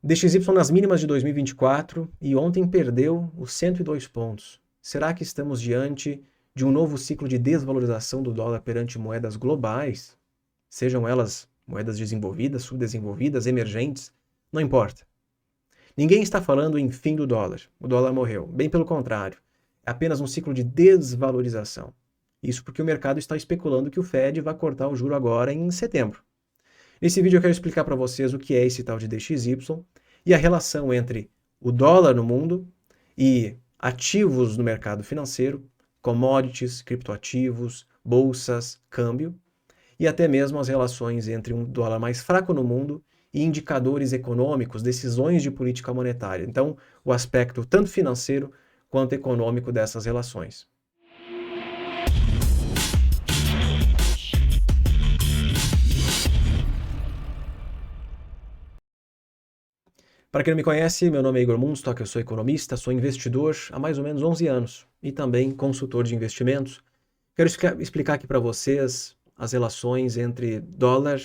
DXY nas mínimas de 2024 e ontem perdeu os 102 pontos. Será que estamos diante de um novo ciclo de desvalorização do dólar perante moedas globais? Sejam elas moedas desenvolvidas, subdesenvolvidas, emergentes, não importa. Ninguém está falando em fim do dólar. O dólar morreu. Bem pelo contrário. É apenas um ciclo de desvalorização. Isso porque o mercado está especulando que o Fed vai cortar o juro agora em setembro. Nesse vídeo eu quero explicar para vocês o que é esse tal de DXY e a relação entre o dólar no mundo e ativos no mercado financeiro, commodities, criptoativos, bolsas, câmbio, e até mesmo as relações entre um dólar mais fraco no mundo e indicadores econômicos, decisões de política monetária. Então, o aspecto tanto financeiro quanto econômico dessas relações. Para quem não me conhece, meu nome é Igor Munstock, eu sou economista, sou investidor há mais ou menos 11 anos e também consultor de investimentos. Quero explicar aqui para vocês as relações entre dólar,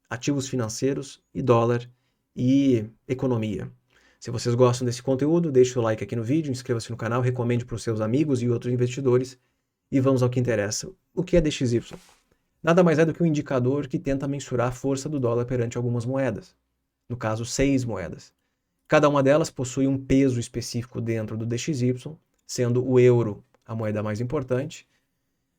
ativos financeiros e dólar e economia. Se vocês gostam desse conteúdo, deixe o like aqui no vídeo, inscreva-se no canal, recomende para os seus amigos e outros investidores e vamos ao que interessa. O que é DXY? Nada mais é do que um indicador que tenta mensurar a força do dólar perante algumas moedas. No caso, 6 moedas. Cada uma delas possui um peso específico dentro do DXY, sendo o euro a moeda mais importante.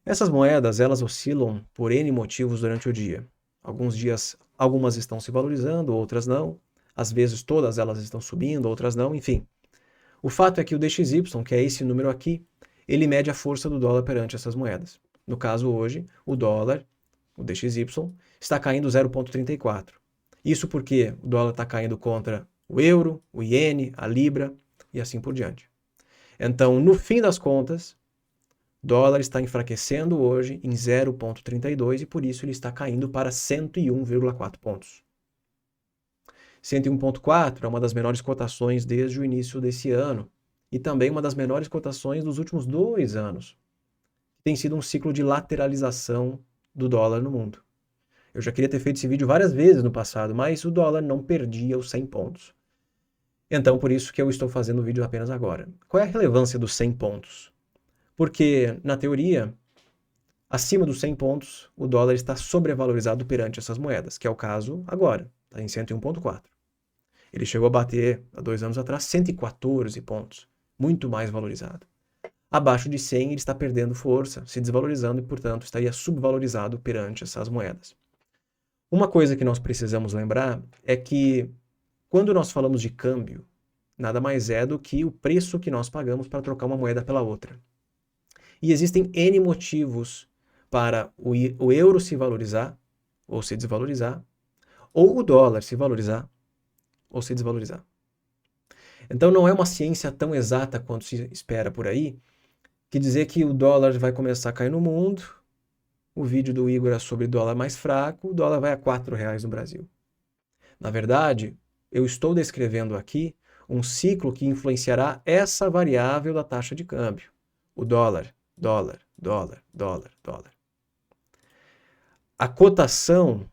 Essas moedas, elas oscilam por N motivos durante o dia. Alguns dias, algumas estão se valorizando, outras não. Às vezes todas elas estão subindo, outras não, enfim. O fato é que o DXY, que é esse número aqui, ele mede a força do dólar perante essas moedas. No caso hoje, o dólar, o DXY, está caindo 0,34. Isso porque o dólar está caindo contra o euro, o iene, a libra e assim por diante. Então, no fim das contas, o dólar está enfraquecendo hoje em 0,32 e por isso ele está caindo para 101,4 pontos. 101,4 é uma das menores cotações desde o início desse ano e também uma das menores cotações dos últimos 2 anos. Tem sido um ciclo de lateralização do dólar no mundo. Eu já queria ter feito esse vídeo várias vezes no passado, mas o dólar não perdia os 100 pontos. Então, por isso que eu estou fazendo o vídeo apenas agora. Qual é a relevância dos 100 pontos? Porque, na teoria, acima dos 100 pontos, o dólar está sobrevalorizado perante essas moedas, que é o caso agora, está em 101,4. Ele chegou a bater, há 2 anos atrás, 114 pontos, muito mais valorizado. Abaixo de 100, ele está perdendo força, se desvalorizando e, portanto, estaria subvalorizado perante essas moedas. Uma coisa que nós precisamos lembrar é que, quando nós falamos de câmbio, nada mais é do que o preço que nós pagamos para trocar uma moeda pela outra. E existem N motivos para o euro se valorizar ou se desvalorizar, ou o dólar se valorizar ou se desvalorizar. Então não é uma ciência tão exata quanto se espera por aí, que dizer que o dólar vai começar a cair no mundo. O vídeo do Igor é sobre dólar mais fraco, o dólar vai a R$4 no Brasil. Na verdade, eu estou descrevendo aqui um ciclo que influenciará essa variável da taxa de câmbio. O dólar, dólar, dólar, dólar, dólar. A cotação,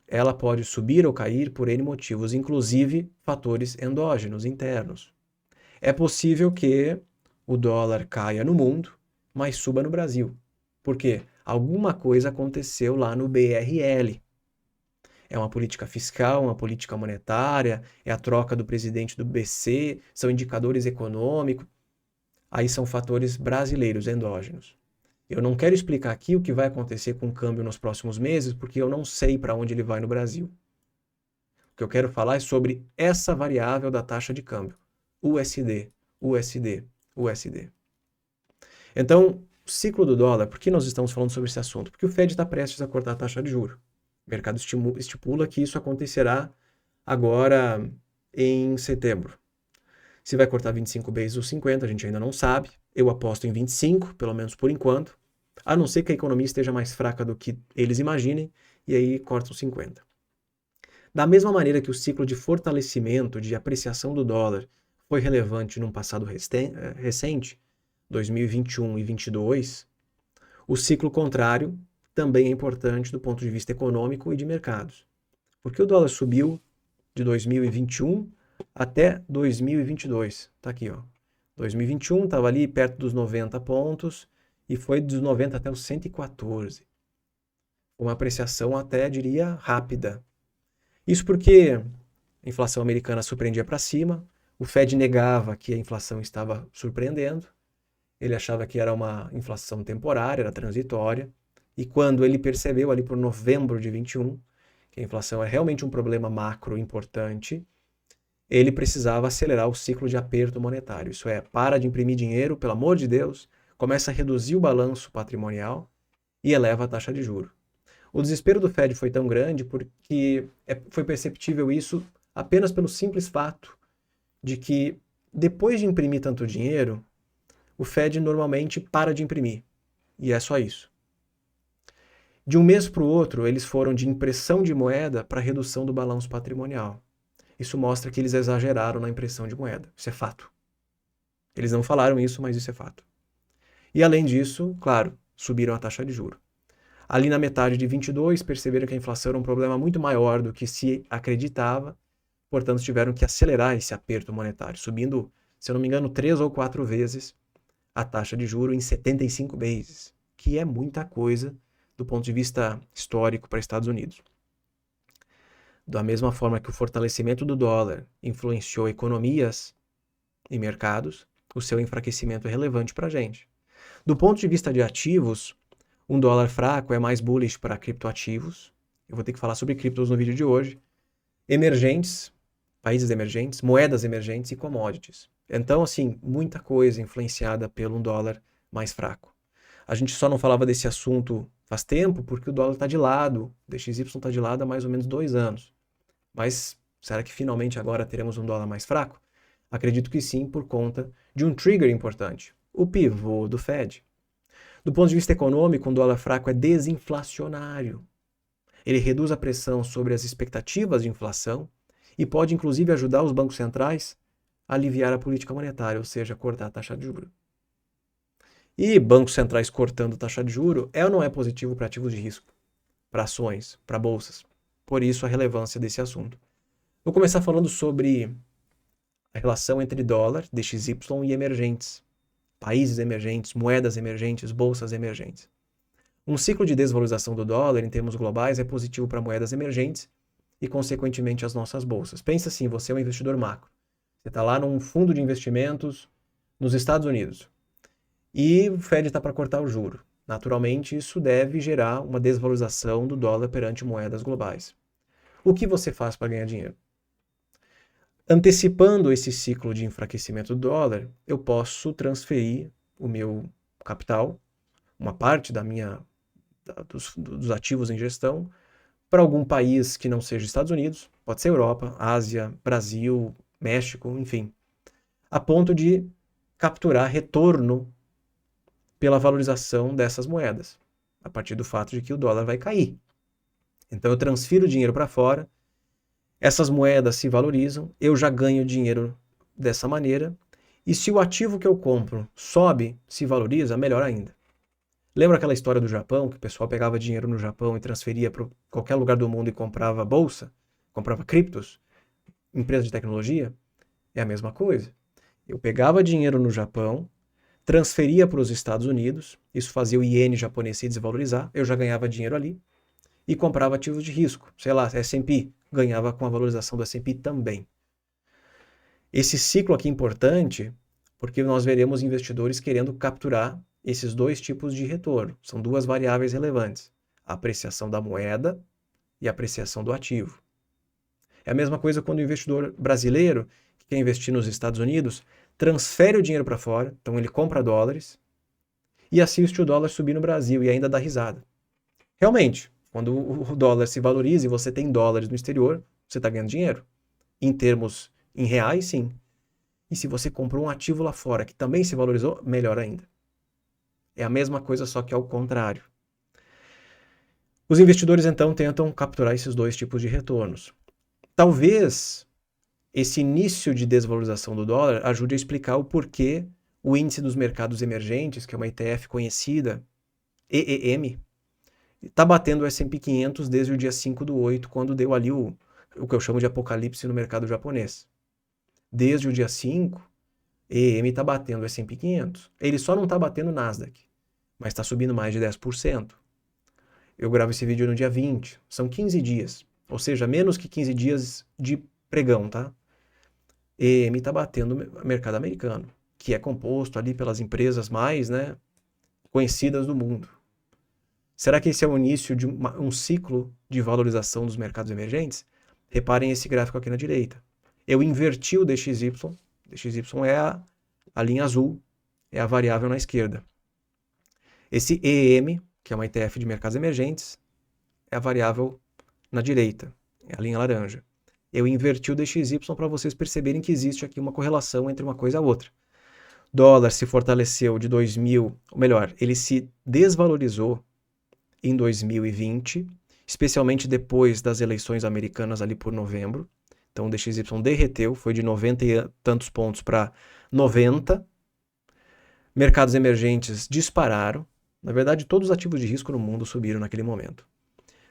ela pode subir ou cair por N motivos, inclusive fatores endógenos, internos. É possível que o dólar caia no mundo, mas suba no Brasil. Por quê? Alguma coisa aconteceu lá no BRL. É uma política fiscal, uma política monetária, é a troca do presidente do BC, são indicadores econômicos. Aí são fatores brasileiros, endógenos. Eu não quero explicar aqui o que vai acontecer com o câmbio nos próximos meses, porque eu não sei para onde ele vai no Brasil. O que eu quero falar é sobre essa variável da taxa de câmbio. USD, USD, USD. Então, o ciclo do dólar, por que nós estamos falando sobre esse assunto? Porque o Fed está prestes a cortar a taxa de juros. O mercado estipula que isso acontecerá agora em setembro. Se vai cortar 25 bases ou 50, a gente ainda não sabe. Eu aposto em 25, pelo menos por enquanto. A não ser que a economia esteja mais fraca do que eles imaginem, e aí cortam 50. Da mesma maneira que o ciclo de fortalecimento, de apreciação do dólar, foi relevante num passado recente, 2021 e 2022, o ciclo contrário também é importante do ponto de vista econômico e de mercados. Porque o dólar subiu de 2021 até 2022. Tá aqui, ó. 2021 estava ali perto dos 90 pontos e foi dos 90 até os 114. Uma apreciação até, diria, rápida. Isso porque a inflação americana surpreendia para cima, o Fed negava que a inflação estava surpreendendo, ele achava que era uma inflação temporária, era transitória, e quando ele percebeu ali por novembro de 21 que a inflação é realmente um problema macro importante, ele precisava acelerar o ciclo de aperto monetário. Isso é, para de imprimir dinheiro, pelo amor de Deus, começa a reduzir o balanço patrimonial e eleva a taxa de juros. O desespero do Fed foi tão grande porque foi perceptível isso apenas pelo simples fato de que, depois de imprimir tanto dinheiro, o Fed normalmente para de imprimir. E é só isso. De um mês para o outro, eles foram de impressão de moeda para redução do balanço patrimonial. Isso mostra que eles exageraram na impressão de moeda. Isso é fato. Eles não falaram isso, mas isso é fato. E além disso, claro, subiram a taxa de juros. Ali na metade de 22, perceberam que a inflação era um problema muito maior do que se acreditava, portanto tiveram que acelerar esse aperto monetário, subindo, se eu não me engano, 3 ou 4 vezes a taxa de juros em 75 meses, que é muita coisa do ponto de vista histórico para Estados Unidos. Da mesma forma que o fortalecimento do dólar influenciou economias e mercados, o seu enfraquecimento é relevante para a gente. Do ponto de vista de ativos, um dólar fraco é mais bullish para criptoativos. Eu vou ter que falar sobre criptos no vídeo de hoje. Emergentes, países emergentes, moedas emergentes e commodities. Então, assim, muita coisa influenciada pelo dólar mais fraco. A gente só não falava desse assunto faz tempo porque o dólar está de lado, o DXY está de lado há mais ou menos 2 anos. Mas será que finalmente agora teremos um dólar mais fraco? Acredito que sim, por conta de um trigger importante, o pivô do Fed. Do ponto de vista econômico, um dólar fraco é desinflacionário. Ele reduz a pressão sobre as expectativas de inflação e pode inclusive ajudar os bancos centrais a aliviar a política monetária, ou seja, cortar a taxa de juros. E bancos centrais cortando taxa de juros é ou não é positivo para ativos de risco, para ações, para bolsas? Por isso a relevância desse assunto. Vou começar falando sobre a relação entre dólar, DXY e emergentes. Países emergentes, moedas emergentes, bolsas emergentes. Um ciclo de desvalorização do dólar em termos globais é positivo para moedas emergentes e, consequentemente, as nossas bolsas. Pensa assim, você é um investidor macro. Você está lá num fundo de investimentos nos Estados Unidos e o Fed está para cortar o juro. Naturalmente, isso deve gerar uma desvalorização do dólar perante moedas globais. O que você faz para ganhar dinheiro? Antecipando esse ciclo de enfraquecimento do dólar, eu posso transferir o meu capital, uma parte dos ativos em gestão, para algum país que não seja Estados Unidos, pode ser Europa, Ásia, Brasil, México, enfim, a ponto de capturar retorno pela valorização dessas moedas, a partir do fato de que o dólar vai cair. Então eu transfiro dinheiro para fora, essas moedas se valorizam, eu já ganho dinheiro dessa maneira, e se o ativo que eu compro sobe, se valoriza, melhor ainda. Lembra aquela história do Japão, que o pessoal pegava dinheiro no Japão e transferia para qualquer lugar do mundo e comprava bolsa, comprava criptos, empresa de tecnologia? É a mesma coisa. Eu pegava dinheiro no Japão, transferia para os Estados Unidos, isso fazia o iene japonês se desvalorizar, eu já ganhava dinheiro ali, e comprava ativos de risco, sei lá, S&P, ganhava com a valorização do S&P também. Esse ciclo aqui é importante porque nós veremos investidores querendo capturar esses dois tipos de retorno. São duas variáveis relevantes, a apreciação da moeda e a apreciação do ativo. É a mesma coisa quando o investidor brasileiro, que quer investir nos Estados Unidos, transfere o dinheiro para fora, então ele compra dólares e assiste o dólar subir no Brasil e ainda dá risada. Realmente, quando o dólar se valoriza e você tem dólares no exterior, você está ganhando dinheiro. Em reais, sim. E se você comprou um ativo lá fora que também se valorizou, melhor ainda. É a mesma coisa, só que ao contrário. Os investidores, então, tentam capturar esses dois tipos de retornos. Talvez esse início de desvalorização do dólar ajude a explicar o porquê o índice dos mercados emergentes, que é uma ETF conhecida, EEM, está batendo o S&P 500 desde o dia 5/8, quando deu ali o o que eu chamo de apocalipse no mercado japonês. Desde o dia 5, EM está batendo o S&P 500. Ele só não está batendo o Nasdaq, mas está subindo mais de 10%. Eu gravo esse vídeo no dia 20, são 15 dias, ou seja, menos que 15 dias de pregão, tá? EM está batendo o mercado americano, que é composto ali pelas empresas mais, né, conhecidas do mundo. Será que esse é o início de um ciclo de valorização dos mercados emergentes? Reparem esse gráfico aqui na direita. Eu inverti o DXY. DXY é a linha azul, é a variável na esquerda. Esse EM, que é uma ETF de mercados emergentes, é a variável na direita, é a linha laranja. Eu inverti o DXY para vocês perceberem que existe aqui uma correlação entre uma coisa e a outra. Dólar se fortaleceu de 2000, ou melhor, ele se desvalorizou em 2020, especialmente depois das eleições americanas ali por novembro. Então o DXY derreteu, foi de 90 e tantos pontos para 90. Mercados emergentes dispararam. Na verdade, todos os ativos de risco no mundo subiram naquele momento.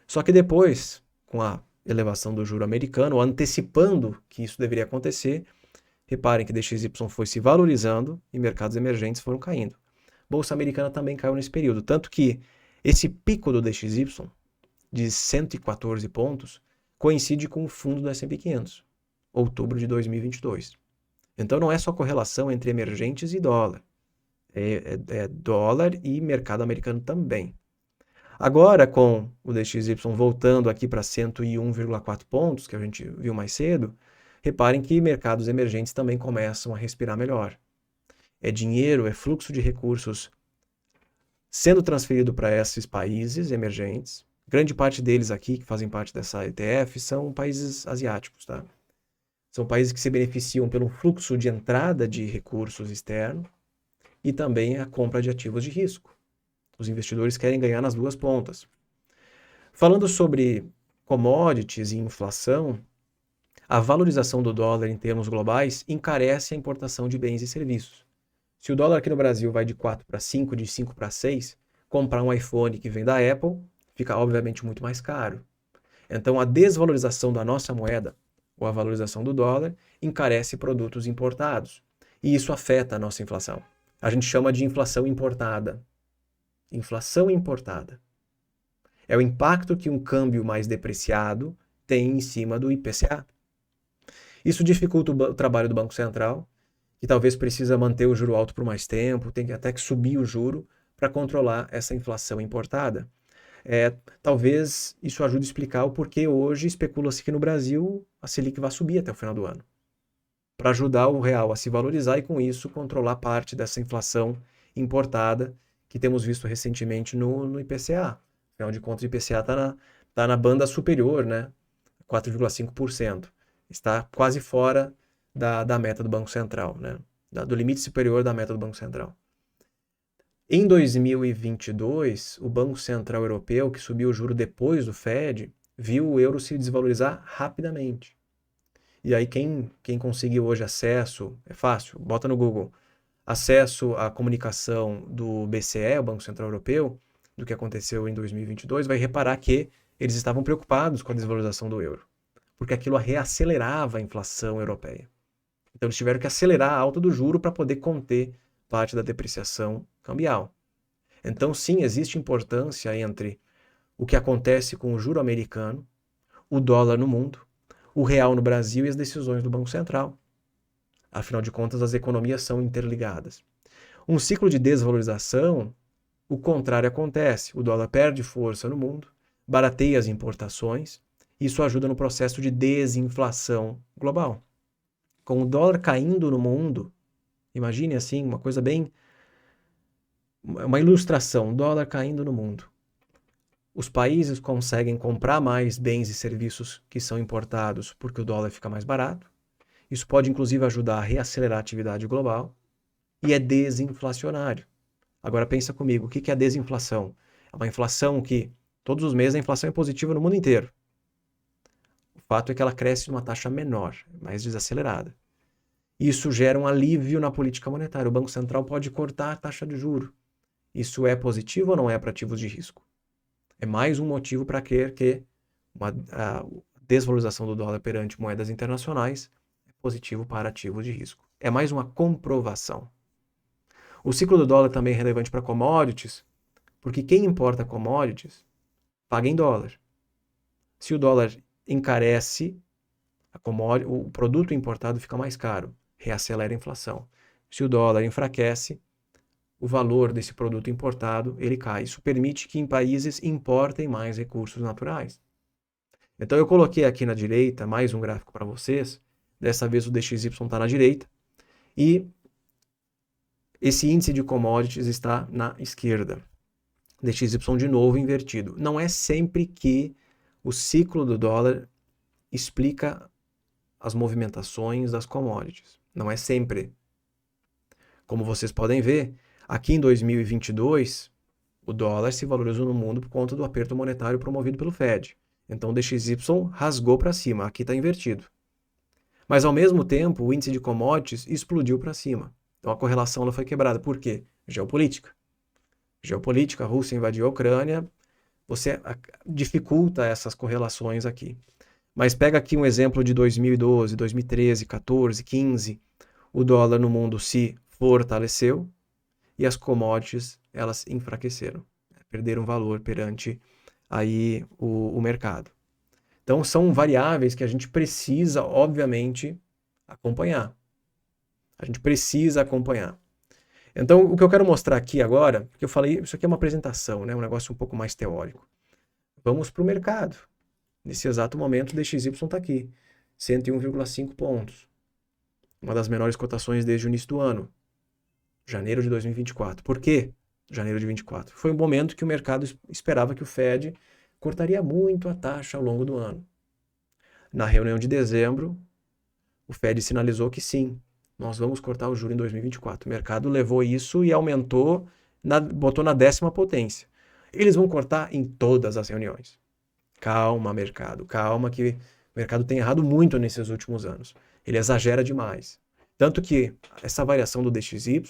Só que depois, com a elevação do juro americano, antecipando que isso deveria acontecer, reparem que DXY foi se valorizando e mercados emergentes foram caindo. Bolsa americana também caiu nesse período, tanto que esse pico do DXY, de 114 pontos, coincide com o fundo do S&P 500, outubro de 2022. Então não é só correlação entre emergentes e dólar. É dólar e mercado americano também. Agora, com o DXY voltando aqui para 101,4 pontos, que a gente viu mais cedo, reparem que mercados emergentes também começam a respirar melhor. É dinheiro, é fluxo de recursos sendo transferido para esses países emergentes. Grande parte deles aqui, que fazem parte dessa ETF, são países asiáticos, tá? São países que se beneficiam pelo fluxo de entrada de recursos externos e também a compra de ativos de risco. Os investidores querem ganhar nas duas pontas. Falando sobre commodities e inflação, a valorização do dólar em termos globais encarece a importação de bens e serviços. Se o dólar aqui no Brasil vai de 4 para 5, de 5 para 6, comprar um iPhone que vem da Apple fica obviamente muito mais caro. Então a desvalorização da nossa moeda, ou a valorização do dólar, encarece produtos importados. E isso afeta a nossa inflação. A gente chama de inflação importada. Inflação importada. É o impacto que um câmbio mais depreciado tem em cima do IPCA. Isso dificulta o trabalho do Banco Central, que talvez precisa manter o juro alto por mais tempo, tem que até que subir o juro para controlar essa inflação importada. Talvez isso ajude a explicar o porquê hoje especula-se que no Brasil a Selic vai subir até o final do ano, para ajudar o real a se valorizar e com isso controlar parte dessa inflação importada que temos visto recentemente no IPCA. Afinal de contas, o IPCA tá na banda superior, né? 4,5%. Está quase fora da meta do Banco Central, né? Do limite superior da meta do Banco Central. Em 2022, o Banco Central Europeu, que subiu o juro depois do Fed, viu o euro se desvalorizar rapidamente. E aí quem conseguiu hoje acesso, é fácil, bota no Google, acesso à comunicação do BCE, o Banco Central Europeu, do que aconteceu em 2022, vai reparar que eles estavam preocupados com a desvalorização do euro, porque aquilo reacelerava a inflação europeia. Então eles tiveram que acelerar a alta do juro para poder conter parte da depreciação cambial. Então sim, existe importância entre o que acontece com o juro americano, o dólar no mundo, o real no Brasil e as decisões do Banco Central. Afinal de contas, as economias são interligadas. Um ciclo de desvalorização, o contrário acontece. O dólar perde força no mundo, barateia as importações, isso ajuda no processo de desinflação global. Com o dólar caindo no mundo, imagine assim, uma coisa bem... uma ilustração, o dólar caindo no mundo. Os países conseguem comprar mais bens e serviços que são importados porque o dólar fica mais barato. Isso pode, inclusive, ajudar a reacelerar a atividade global e é desinflacionário. Agora, pensa comigo, o que é a desinflação? É uma inflação que, todos os meses, a inflação é positiva no mundo inteiro. O fato é que ela cresce numa taxa menor, mais desacelerada. Isso gera um alívio na política monetária. O Banco Central pode cortar a taxa de juro. Isso é positivo ou não é para ativos de risco? É mais um motivo para crer que a desvalorização do dólar perante moedas internacionais é positivo para ativos de risco. É mais uma comprovação. O ciclo do dólar também é relevante para commodities, porque quem importa commodities paga em dólar. Se o dólar encarece, o produto importado fica mais caro, reacelera a inflação. Se o dólar enfraquece, o valor desse produto importado ele cai. Isso permite que em países importem mais recursos naturais. Então eu coloquei aqui na direita mais um gráfico para vocês. Dessa vez o DXY está na direita e esse índice de commodities está na esquerda. DXY de novo invertido. Não é sempre que o ciclo do dólar explica as movimentações das commodities. Não é sempre. Como vocês podem ver, aqui em 2022, o dólar se valorizou no mundo por conta do aperto monetário promovido pelo Fed. Então o DXY rasgou para cima, aqui está invertido. Mas ao mesmo tempo, o índice de commodities explodiu para cima. Então a correlação ela foi quebrada. Por quê? Geopolítica. Geopolítica, a Rússia invadiu a Ucrânia, você dificulta essas correlações aqui. Mas pega aqui um exemplo de 2012, 2013, 14, 15, o dólar no mundo se fortaleceu e as commodities elas enfraqueceram, perderam valor perante aí o mercado. Então são variáveis que a gente precisa, obviamente, acompanhar. A gente precisa acompanhar. Então, o que eu quero mostrar aqui agora, porque eu falei, isso aqui é uma apresentação, né? Um negócio um pouco mais teórico. Vamos para o mercado. Nesse exato momento, o DXY está aqui, 101,5 pontos. Uma das menores cotações desde o início do ano, janeiro de 2024. Por quê? Janeiro de 2024. Foi um momento que o mercado esperava que o Fed cortaria muito a taxa ao longo do ano. Na reunião de dezembro, o Fed sinalizou que sim, nós vamos cortar o juro em 2024. O mercado levou isso e aumentou, botou na 10ª potência. Eles vão cortar em todas as reuniões. Calma, mercado, calma, que o mercado tem errado muito nesses últimos anos. Ele exagera demais. Tanto que essa variação do DXY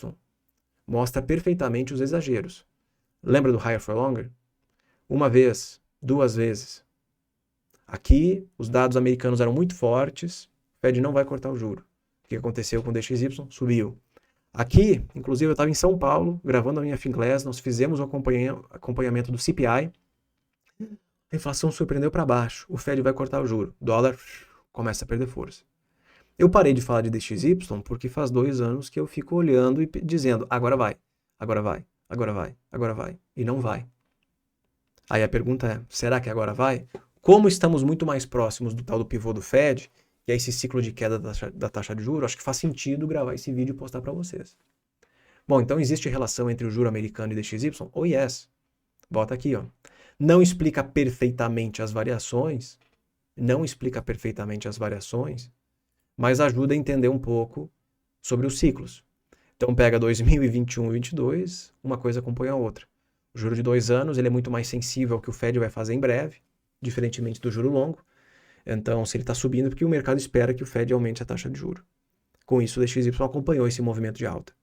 mostra perfeitamente os exageros. Lembra do higher for longer? Uma vez, 2 vezes. Aqui, os dados americanos eram muito fortes, o Fed não vai cortar o juro. O que aconteceu com o DXY? Subiu. Aqui, inclusive, eu estava em São Paulo, gravando a minha Finglass, nós fizemos o acompanhamento do CPI. A inflação surpreendeu para baixo, o Fed vai cortar o juro. O dólar começa a perder força. Eu parei de falar de DXY porque faz 2 anos que eu fico olhando e dizendo, agora vai, agora vai, agora vai, agora vai. E não vai. Aí a pergunta é, será que agora vai? Como estamos muito mais próximos do tal do pivô do Fed, que é esse ciclo de queda da taxa de juros, acho que faz sentido gravar esse vídeo e postar para vocês. Bom, então existe relação entre o juro americano e DXY? Oh yes. Bota aqui, ó. Não explica perfeitamente as variações, mas ajuda a entender um pouco sobre os ciclos. Então pega 2021 e 2022, uma coisa acompanha a outra. O juro de 2 anos ele é muito mais sensível ao que o Fed vai fazer em breve, diferentemente do juro longo. Então, se ele está subindo, é porque o mercado espera que o Fed aumente a taxa de juro. Com isso, o DXY acompanhou esse movimento de alta.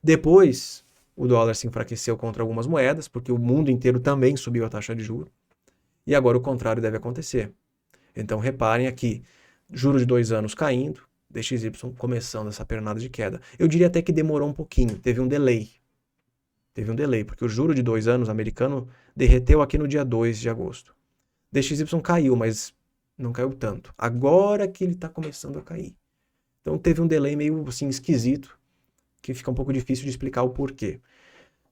Depois, o dólar se enfraqueceu contra algumas moedas, porque o mundo inteiro também subiu a taxa de juro. E agora o contrário deve acontecer. Então, reparem aqui, juro de 2 anos caindo, DXY começando essa pernada de queda. Eu diria até que demorou um pouquinho, teve um delay. Porque o juro de 2 anos americano derreteu aqui no dia 2 de agosto. DXY caiu, mas não caiu tanto. Agora que ele está começando a cair. Então teve um delay meio assim esquisito, que fica um pouco difícil de explicar o porquê.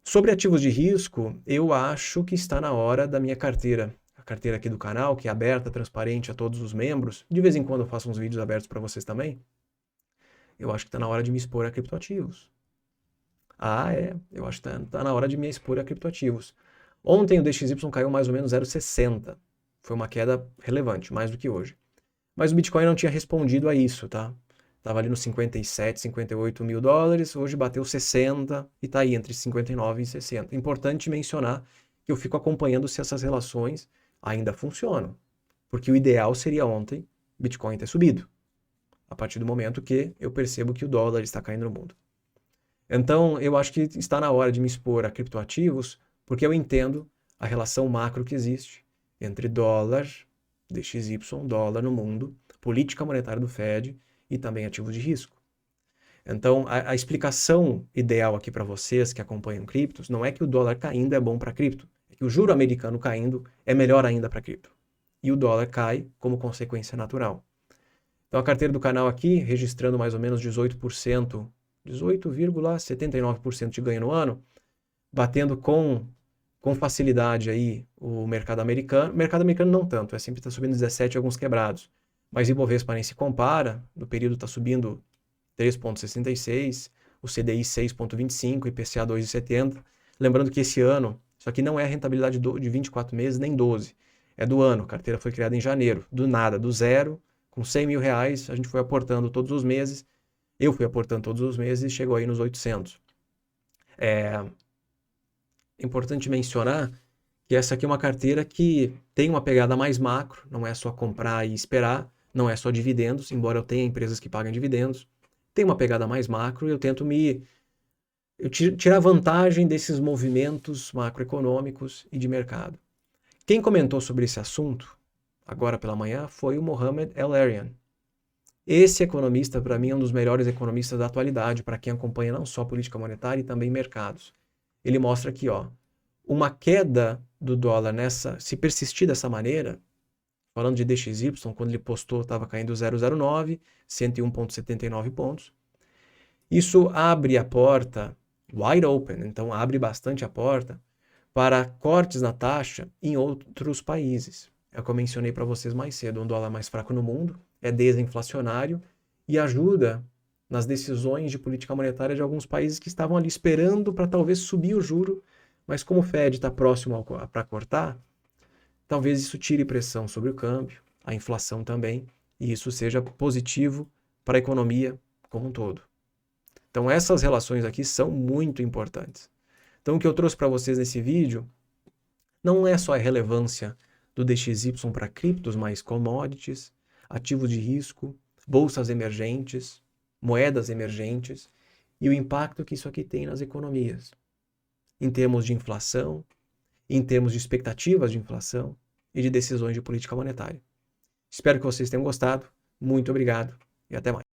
Sobre ativos de risco, eu acho que está na hora da minha carteira. A carteira aqui do canal, que é aberta, transparente a todos os membros. De vez em quando eu faço uns vídeos abertos para vocês também. Eu acho que está na hora de me expor a criptoativos. Eu acho que está na hora de me expor a criptoativos. Ontem o DXY caiu mais ou menos 0,60. Foi uma queda relevante, mais do que hoje. Mas o Bitcoin não tinha respondido a isso, tá? Estava ali nos 57, 58 mil dólares, hoje bateu 60 e está aí entre 59 e 60. Importante mencionar que eu fico acompanhando se essas relações ainda funcionam. Porque o ideal seria ontem Bitcoin ter subido. A partir do momento que eu percebo que o dólar está caindo no mundo. Então, eu acho que está na hora de me expor a criptoativos, porque eu entendo a relação macro que existe entre dólar DXY, dólar no mundo, política monetária do Fed e também ativos de risco. Então, a explicação ideal aqui para vocês que acompanham criptos não é que o dólar caindo é bom para cripto, é que o juro americano caindo é melhor ainda para cripto. E o dólar cai como consequência natural. Então, a carteira do canal aqui, registrando mais ou menos 18%, 18,79% de ganho no ano, batendo com facilidade aí o mercado americano. O mercado americano não tanto, sempre está subindo 17 alguns quebrados. Mas Ibovespa nem se compara, no período está subindo 3,66, o CDI 6,25, IPCA 2,70. Lembrando que esse ano, isso aqui não é a rentabilidade de 24 meses nem 12, é do ano. A carteira foi criada em janeiro, do nada, do zero, com 100 mil reais, a gente foi aportando todos os meses, eu fui aportando todos os meses e chegou aí nos 800. É importante mencionar que essa aqui é uma carteira que tem uma pegada mais macro, não é só comprar e esperar, não é só dividendos, embora eu tenha empresas que pagam dividendos, tem uma pegada mais macro e eu tento tirar vantagem desses movimentos macroeconômicos e de mercado. Quem comentou sobre esse assunto, agora pela manhã, foi o Mohamed El-Erian. Esse economista, para mim, é um dos melhores economistas da atualidade, para quem acompanha não só política monetária e também mercados. Ele mostra aqui, uma queda do dólar se persistir dessa maneira, falando de DXY, quando ele postou, estava caindo 0,09, 101,79 pontos. Isso abre a porta, wide open, então abre bastante a porta para cortes na taxa em outros países. É o que eu mencionei para vocês mais cedo, um dólar mais fraco no mundo, é desinflacionário e ajuda nas decisões de política monetária de alguns países que estavam ali esperando para talvez subir o juro, mas como o Fed está próximo para cortar, talvez isso tire pressão sobre o câmbio, a inflação também, e isso seja positivo para a economia como um todo. Então essas relações aqui são muito importantes. Então o que eu trouxe para vocês nesse vídeo não é só a relevância do DXY para criptos, mas commodities, ativos de risco, bolsas emergentes, moedas emergentes e o impacto que isso aqui tem nas economias, em termos de inflação, em termos de expectativas de inflação e de decisões de política monetária. Espero que vocês tenham gostado. Muito obrigado e até mais.